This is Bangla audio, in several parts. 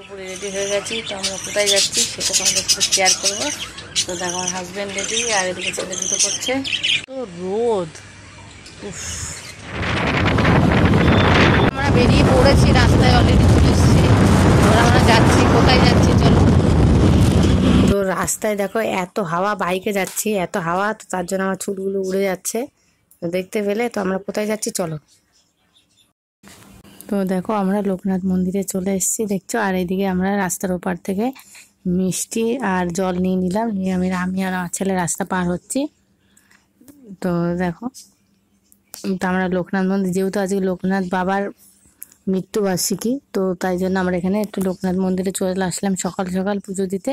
পুরো রেডি হয়ে গেছি। তো আমরা কোথায় যাচ্ছি সেটা তোমাদের সাথে শেয়ার করবো। তো দেখো আমার হাজব্যান্ড রেডি, আর এদিকে ছেলে দুটো করছে। তো রোদ, উফ। আমরা বেরিয়ে পড়েছি, রাস্তায় অলরেডি চলে এসেছি। এবার আমরা যাচ্ছি, কোথায় যাচ্ছি চলো। তো রাস্তায় দেখো এত হাওয়া, বাইকে যাচ্ছি এত হাওয়া, তো তার জন্য আমার চুলগুলো উড়ে যাচ্ছে। তো দেখতে পেলে। তো আমরা কোথায় যাচ্ছি চলো। তো দেখো আমরা লোকনাথ মন্দিরে চলে এসেছি দেখছো। আর এইদিকে আমরা রাস্তার ওপার থেকে মিষ্টি আর জল নিয়ে নিলাম, নিয়ে আমি আর আমার ছেলে রাস্তা পার হচ্ছি। তো দেখো, তো আমরা লোকনাথ মন্দির, যেহেতু আজকে লোকনাথ বাবার মৃত্যুবার্ষিকী, তো তাই জন্য আমরা এখানে একটু লোকনাথ মন্দিরে চলে আসলাম সকাল সকাল পুজো দিতে।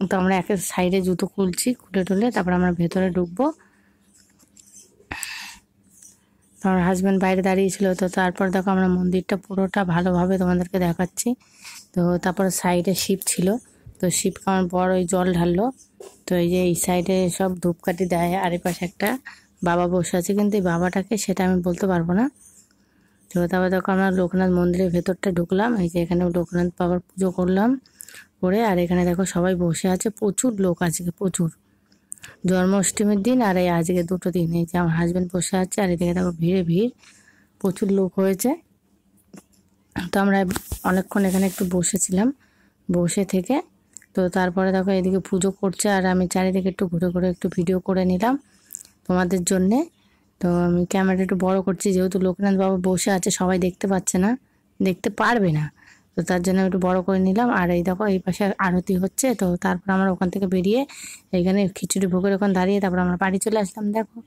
তো আমরা এক সাইডে জুতো খুলছি, খুলে টুলে তারপর আমরা ভেতরে ঢুকবো। তো আমার হাজব্যান্ড বাইরে দাঁড়িয়েছিল। তো তারপর দেখো আমরা মন্দিরটা পুরোটা ভালোভাবে তোমাদেরকে দেখাচ্ছি। তো তারপর সাইডে শিব ছিল, তো শিবকে আমার বড় ওই জল ঢাললো। তো এই যে এই সাইডে সব ধূপকাঠি দেয়, আর এই পাশে একটা বাবা বসে আছে, কিন্তু এই বাবাটাকে সেটা আমি বলতে পারবো না। তো তারপর দেখো আমরা লোকনাথ মন্দিরের ভেতরটা ঢুকলাম। এই যে এখানে লোকনাথ বাবার পুজো করলাম করে, আর এখানে দেখো সবাই বসে আছে, প্রচুর লোক আজকে, প্রচুর। জন্মাষ্টমীর দিন আর এই আজকে দুটো দিন। এই যে আমার হাজব্যান্ড বসে আছে, আর এদিকে দেখো ভিড়ে ভিড়, প্রচুর লোক হয়েছে। তো আমরা অনেকক্ষণ এখানে একটু বসেছিলাম, বসে থেকে তো তারপরে দেখো এদিকে পুজো করছে, আর আমি চারিদিকে একটু ঘুরে ঘুরে একটু ভিডিও করে নিলাম তোমাদের জন্যে। তো আমি ক্যামেরাটা একটু বড় করছি, যেহেতু লোকনাথ বাবা বসে আছে, সবাই দেখতে পাচ্ছে না, দেখতে পারবে না, তো তার জন্য একটু বড় করে নিলাম। আর এই দেখো এই পাশে আরতি হচ্ছে। তো তারপর আমরা ওখান থেকে বেরিয়ে এইখানে খিচুড়ি ভোগের ওখানে দাঁড়িয়ে তারপর আমরা বাড়ি চলে আসলাম। দেখো,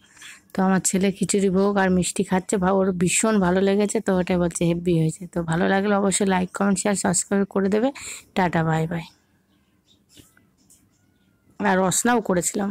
তো আমার ছেলে খিচুড়ি ভোগ আর মিষ্টি খাচ্ছে, ওর ভীষণ ভালো লেগেছে। তো ওটাই বলছে হেভি হয়েছে। তো ভালো লাগলে অবশ্যই লাইক কমেন্ট শেয়ার সাবস্ক্রাইব করে দেবে। Tata, bye bye. আর রসনাও করেছিলাম।